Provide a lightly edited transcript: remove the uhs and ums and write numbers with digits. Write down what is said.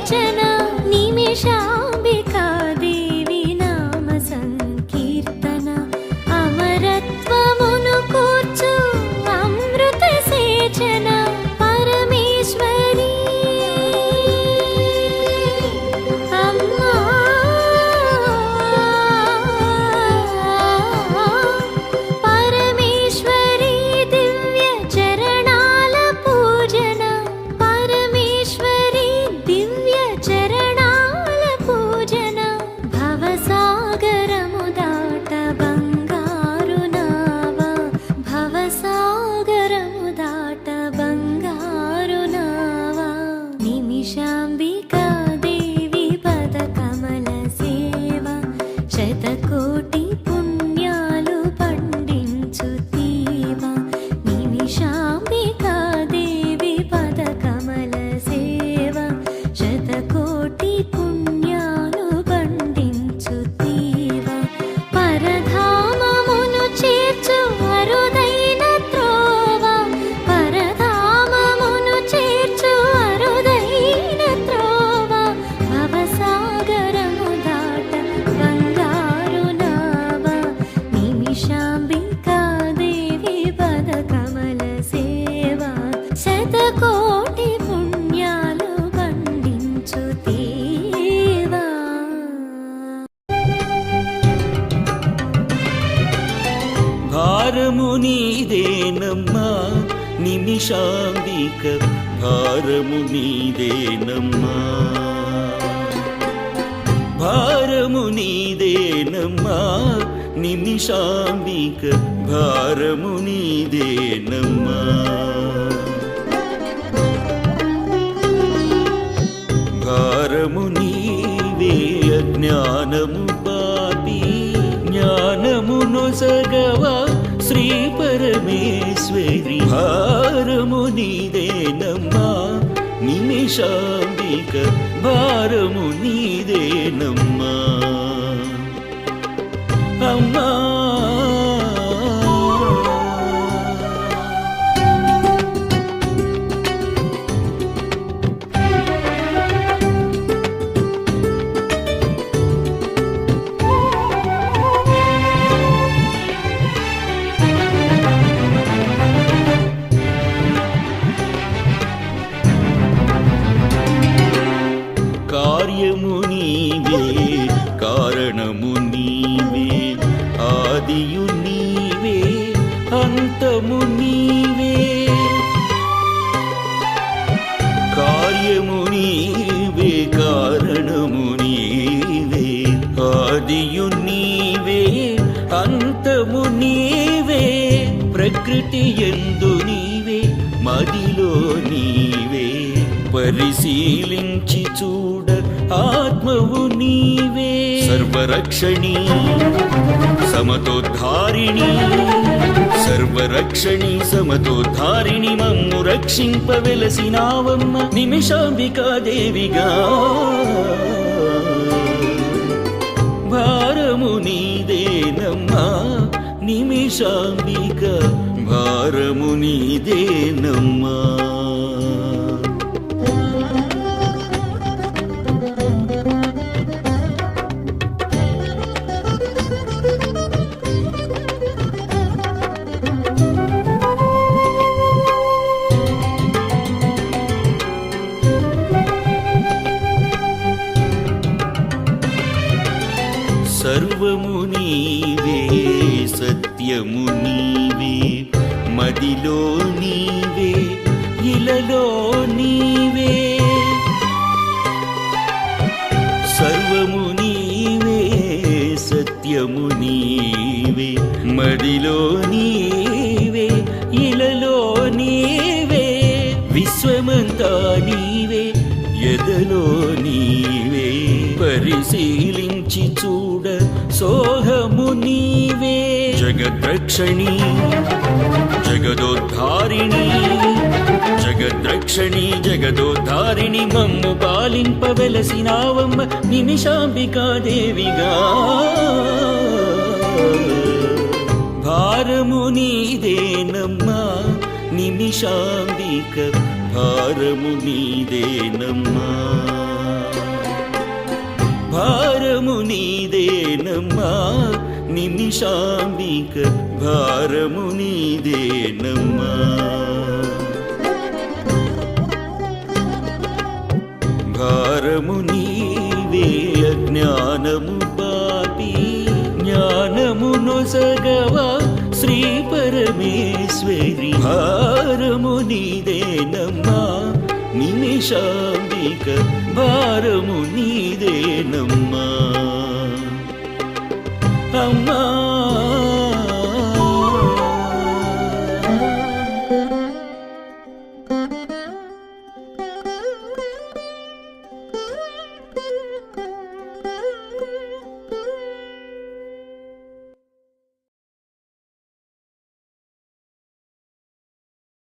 సేచన నిమిషాంబికా దేవి నామ సంకీర్తన అమరత్వమును కూర్చు అమృత సేచన పరమేశ్వరి అమ్మా పరమేశ్వరి దివ్య చరణాల పూజన పరమేశ్వరి దివ్య చరణాల పూజన భవసాగరము దాట బంగారు నావా భవసాగరము దాట బంగారు నావా నిమిషాంబికా దేవి పద కమల సేవ శతకోటి పుణ్యాలు పండించు తీవా నిమిషాంబికా దేవి పద కమల సేవ శతకోటి పుణ్యాలు పండించు తీవా పరధామమును చేర్చు అరుదైన త్రోవ పరధామమును చేర్చు అరుదైన త్రోవ భవసాగరము దాట బంగారు నావా నిమిషాంబికా దేవి పద కమల సేవ శతకోటి పుణ్యాలు పండించు తీవా భారము నీదేనమ్మా నిమిషాంబిక భారము నీదేనమ్మా భారము నీదేనమ్మా నిమిషాంబిక భారము నీదేనమ్మా భారము నీవే అజ్ఞానము పాపి జ్ఞానము నొసగవా శ్రీ పరమేశ్వరి భారము నీదేనమ్మా నిమిషాంబిక భారము నీదేనమ్మా అమ్మా కార్యము నీవే కారణము నీవే ఆదియు నీవే అంతము నీవే కార్యము నీవే కారణము నీవే ఆదియు నీవే అంతము నీవే ప్రకృతి యందు నీవే మదిలో నీవే పరిశీలించి చూడ ఆత్మవు నీవే సర్వరక్షణి సమతోద్ధారిణి సర్వరక్షణి సమతోద్ధారిణి మమ్ము రక్షింప వెలసినావమ్మ నిమిషాంబికా దేవిగా భారము నీదేనమ్మా నిమిషాంబిక భారము నీదేనమ్మా సర్వము నీవే సత్యము నీవే మదిలో నీవే ఇలలో నీవే సర్వము నీవే సత్యము నీవే మదిలో నీవే ఇలలో నీవే విశ్వమంతా నీవే ఎదలో నీవే పరిశీలించి చూడ సోహము నీవే జగద్రక్షణి జగదోద్ధారిణి జగద్రక్షణి జగదోద్ధారిణి మమ్ము పాలింప వెలసినావమ్మ నిమిషాంబికా దేవిగా భారము నీదేనమ్మా నిమిషాంబిక భారము నీదేనమ్మా భారము నీదేనమ్మా నిమిషాంబిక భారము నీదేనమ్మా భారము నీవే అజ్ఞానము పాపి జ్ఞానము నొసగవా శ్రీ పరమేశ్వరి భారము నీదేనమ్మా నిమిషాంబిక భారము నీదేనమ్మా అమ్మా